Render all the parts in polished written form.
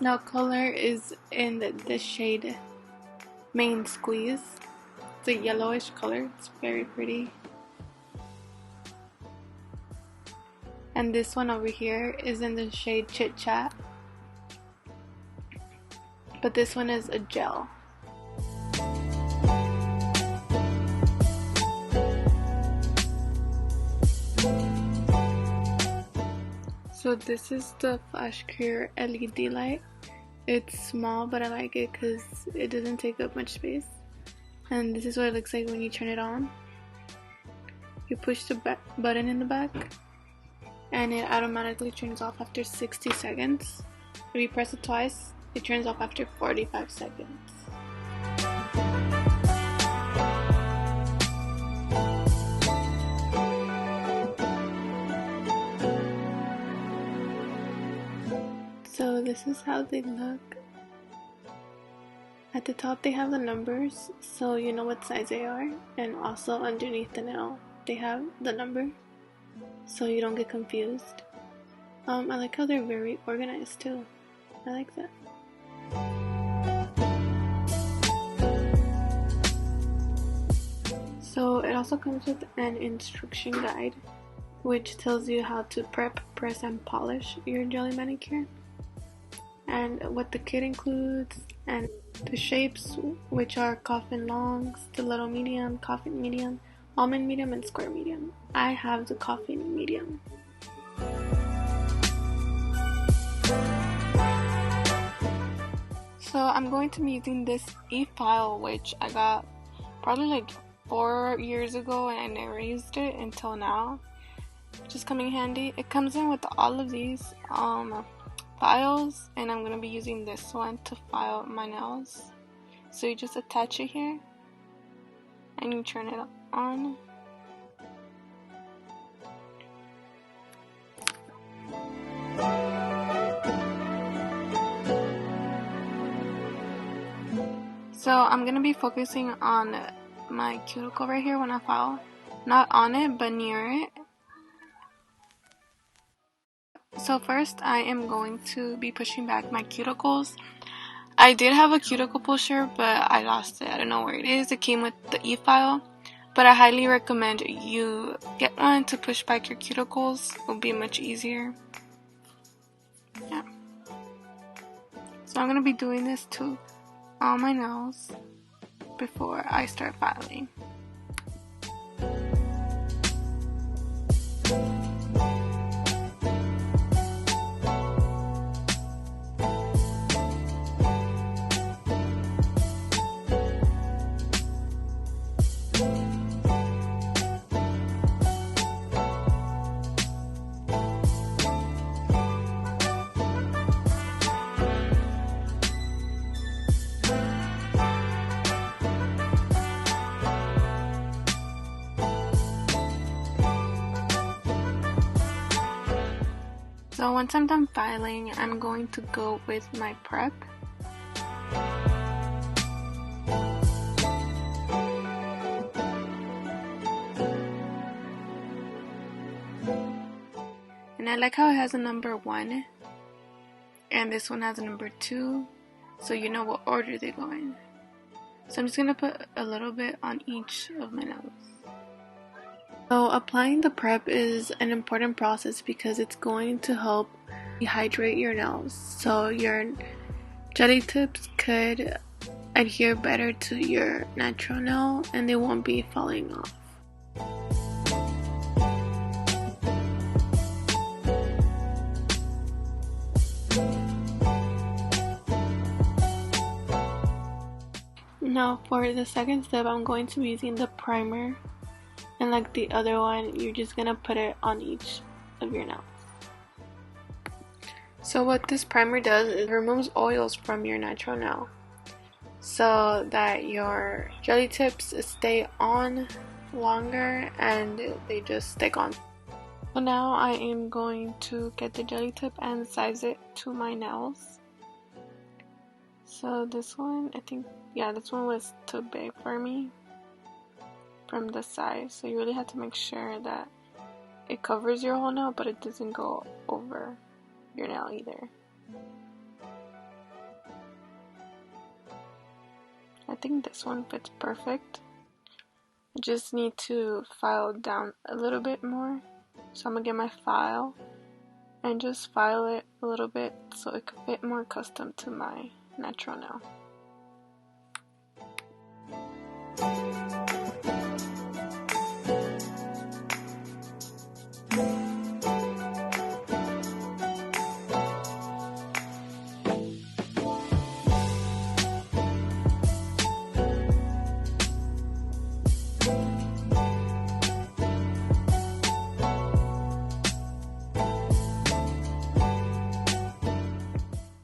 this nail color is in the shade Main Squeeze. It's a yellowish color. It's very pretty. And this one over here is in the shade Chit Chat. But this one is a gel. So this is the Flash Clear LED light. It's small, but I like it because it doesn't take up much space. And this is what it looks like when you turn it on. You push the button in the back, and it automatically turns off after 60 seconds. If you press it twice, it turns off after 45 seconds. So this is how they look. At the top they have the numbers, so you know what size they are, and also underneath the nail they have the number, so you don't get confused. I like how they're very organized too. I like that. So it also comes with an instruction guide, which tells you how to prep, press, and polish your jelly manicure, and what the kit includes, and the shapes, which are Coffin long, stiletto medium, Coffin medium, almond medium, and square medium. I have the Coffin medium. So I'm going to be using this e-file, which I got probably like 4 years ago, and I never used it until now. Just coming handy. It comes in with all of these files, and I'm going to be using this one to file my nails. So you just attach it here and you turn it on. So I'm going to be focusing on my cuticle right here when I file. Not on it, but near it. So first I am going to be pushing back my cuticles. I did have a cuticle pusher, but I lost it. I don't know where it is. It came with the e-file, but I highly recommend you get one to push back your cuticles. It will be much easier. Yeah. So I'm going to be doing this to all my nails before I start filing. So once I'm done filing, I'm going to go with my prep. And I like how it has a number 1, and this one has a number 2, so you know what order they go in. So I'm just going to put a little bit on each of my nails. So applying the prep is an important process because it's going to help dehydrate your nails, so your jelly tips could adhere better to your natural nail and they won't be falling off. Now for the second step, I'm going to be using the primer. And like the other one, you're just gonna put it on each of your nails. So what this primer does is it removes oils from your natural nail so that your jelly tips stay on longer and they just stick on. So now I am going to get the jelly tip and size it to my nails. So this one, I think, yeah, this one was too big for me from the side, so you really have to make sure that it covers your whole nail but it doesn't go over your nail either. think this one fits perfect. I just need to file down a little bit more. So I'm gonna get my file and just file it a little bit so it could fit more custom to my natural nail.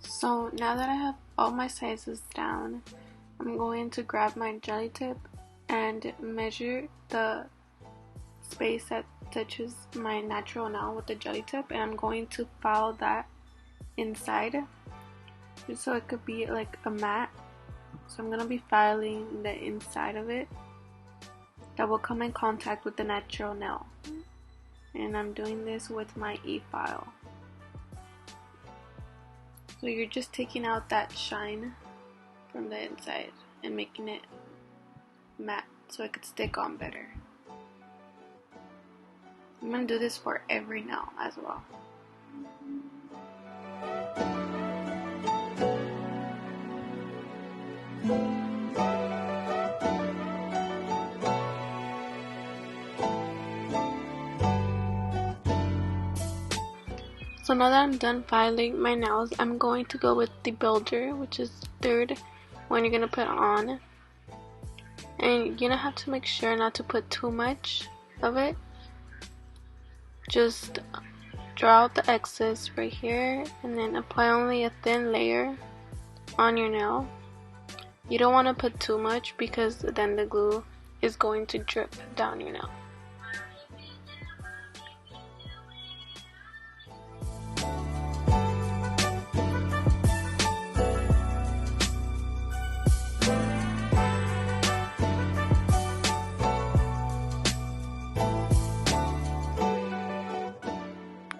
So now that I have all my sizes down, I'm going to grab my jelly tip and measure the space that touches my natural nail with the jelly tip, and I'm going to file that inside just so it could be like a mat. So I'm going to be filing the inside of it that will come in contact with the natural nail, and I'm doing this with my e-file. So you're just taking out that shine from the inside and making it matte so it could stick on better. I'm going to do this for every nail as well. So now that I'm done filing my nails, I'm going to go with the builder, which is the third one you're going to put on. And you're going to have to make sure not to put too much of it. Just draw out the excess right here and then apply only a thin layer on your nail. You don't want to put too much because then the glue is going to drip down your nail.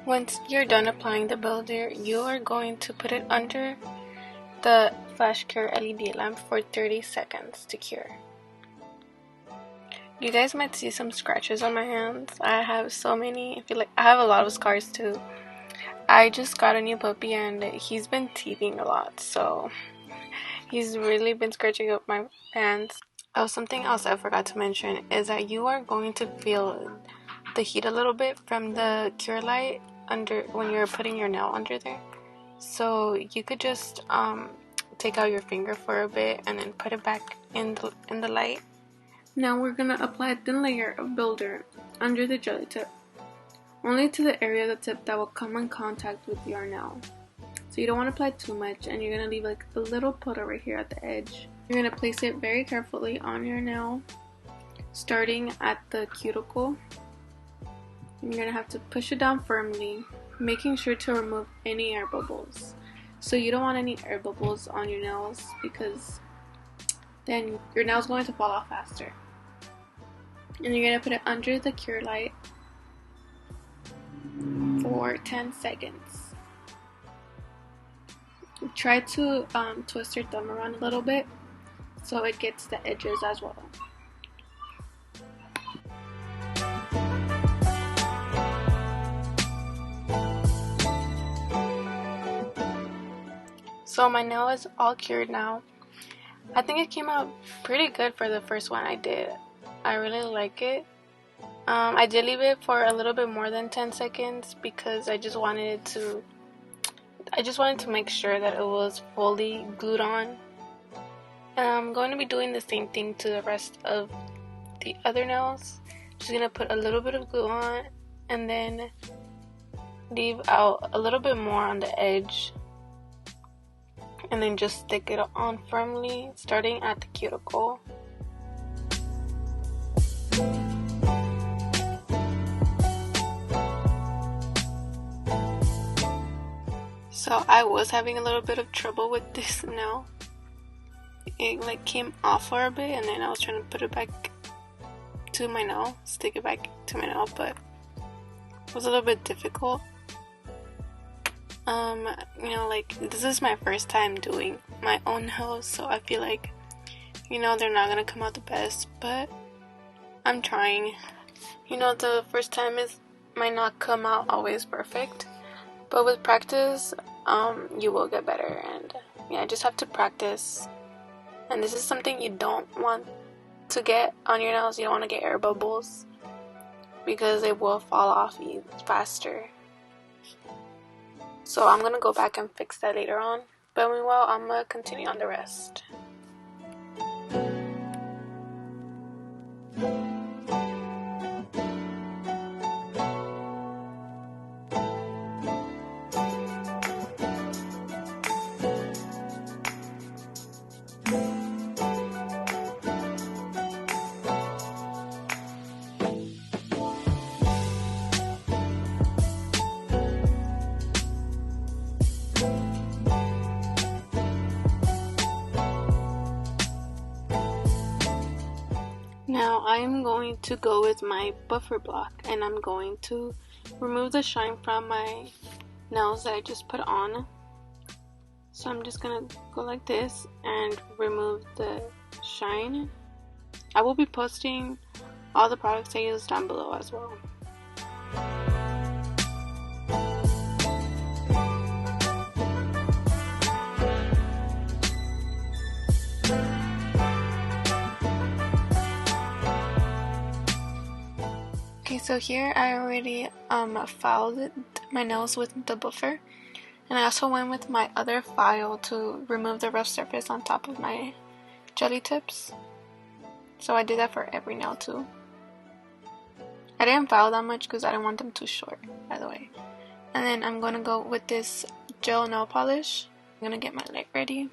Once you're done applying the builder, you are going to put it under the flash cure LED lamp for 30 seconds to cure. You guys might see some scratches on my hands. I have so many. I have a lot of scars too. I just got a new puppy and he's been teething a lot, so he's really been scratching up my hands. Oh, something else I forgot to mention is that you are going to feel the heat a little bit from the cure light under when you're putting your nail under there. So you could just take out your finger for a bit and then put it back in the light. Now we're gonna apply a thin layer of builder under the jelly tip, only to the area of the tip that will come in contact with your nail. So you don't want to apply too much, and you're gonna leave like a little puddle right here at the edge. You're gonna place it very carefully on your nail, starting at the cuticle. And you're gonna have to push it down firmly, making sure to remove any air bubbles. So you don't want any air bubbles on your nails because then your nail's going to fall off faster. And you're gonna put it under the cure light for 10 seconds. Try to twist your thumb around a little bit so it gets the edges as well. So my nail is all cured now. I think it came out pretty good for the first one I did. I really like it. I did leave it for a little bit more than 10 seconds because I just wanted to make sure that it was fully glued on. And I'm going to be doing the same thing to the rest of the other nails. Just gonna put a little bit of glue on and then leave out a little bit more on the edge. And then just stick it on firmly, starting at the cuticle. So I was having a little bit of trouble with this nail. It came off for a bit, and then I was trying to put it back to my nail, stick it back to my nail, but it was a little bit difficult. This is my first time doing my own nails, so I feel like You know, they're not gonna come out the best, but I'm trying. You know, the first time is might not come out always perfect, but with practice, you will get better. And yeah, I just have to practice. And this is something you don't want to get on your nails. You don't want to get air bubbles because it will fall off faster. So I'm gonna go back and fix that later on. But meanwhile, I'm gonna continue on the rest. Now I'm going to go with my buffer block, and I'm going to remove the shine from my nails that I just put on. So I'm just gonna go like this and remove the shine. I will be posting all the products I use down below as well. Okay, so here I already filed my nails with the buffer, and I also went with my other file to remove the rough surface on top of my jelly tips. So I did that for every nail too. I didn't file that much because I didn't want them too short, by the way. And then I'm gonna go with this gel nail polish. I'm gonna get my light ready.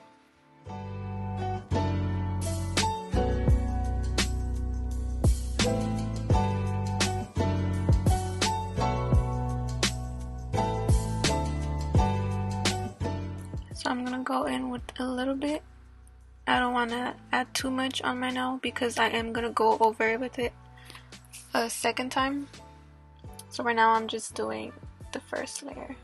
So I'm gonna go in with a little bit. I don't want to add too much on my nail because I am gonna go over with it a second time. So right now I'm just doing the first layer.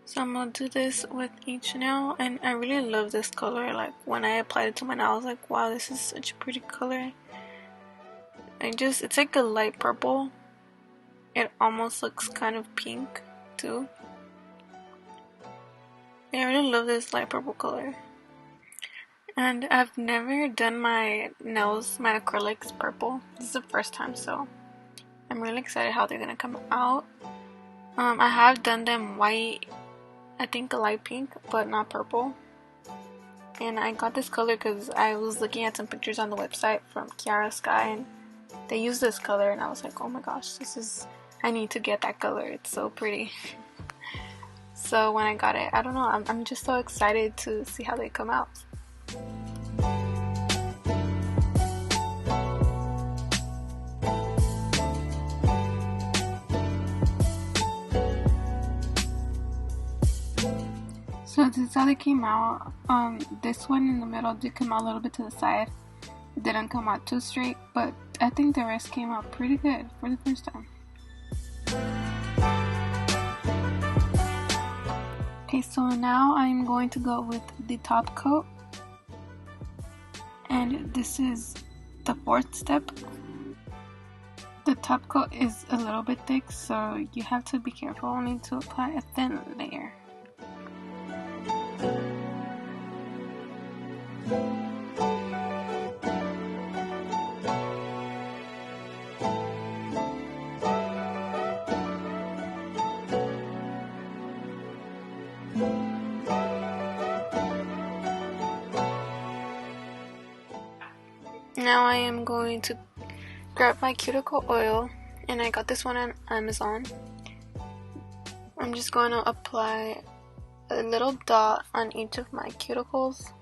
So I'm gonna do this with each nail, and I really love this color. Like when I applied it to my nail, I was like, wow, this is such a pretty color. It's like a light purple. It almost looks kind of pink too. Yeah, I really love this light purple color. And I've never done my nails, my acrylics purple. This is the first time, so I'm really excited how they're gonna come out. I have done them white, I think a light pink, but not purple. And I got this color because I was looking at some pictures on the website from Kiara Sky, and they use this color, and I was like, oh my gosh, I need to get that color. It's so pretty. So when I got it, I don't know, I'm just so excited to see how they come out. So this is how they came out. This one in the middle did come out a little bit to the side. It didn't come out too straight, but I think the rest came out pretty good for the first time. Okay, so now I'm going to go with the top coat. And this is the fourth step. The top coat is a little bit thick, so you have to be careful only to apply a thin layer. Now I am going to grab my cuticle oil, and I got this one on Amazon. I'm just going to apply a little dot on each of my cuticles,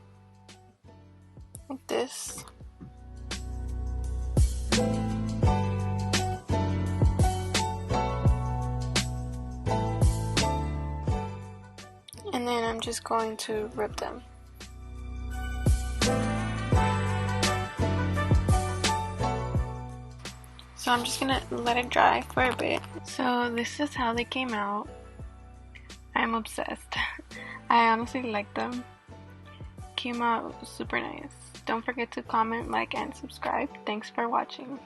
like this. just going to rip them. So I'm just gonna let it dry for a bit. So this is how they came out. I'm obsessed. I honestly like them. Came out super nice. Don't forget to comment, like, and subscribe. Thanks for watching.